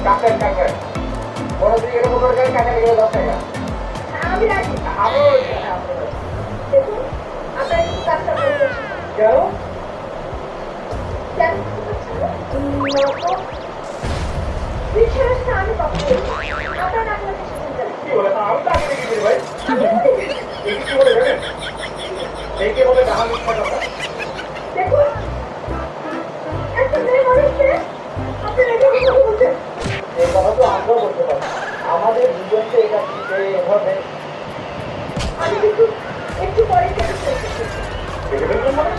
কাটেন কাটেন বড় দিকে এরকম করে কাটে গেলে 10 টাকা আমি রাজি। আরো দেখুন আপনার একটু কাজটা করতে কেন কেন তো রিক্সার সাথে আমি কথা বলছি আপনার না করে কি বলে আমি তো আগে দেখেছি ভাই এই কি বলে জানেন এইকে বলে ডাহাল মিথ্যা কথা দেখুন একটা মেয়ে মানুষকে আপনি রেখে কথা বলছেন এই কথা তো আমরাও বলতে পারি আমাদের দুজনকে এটা দিতে এভাবে আমি কিন্তু একটু পরে দেখে ফেলবেন মানে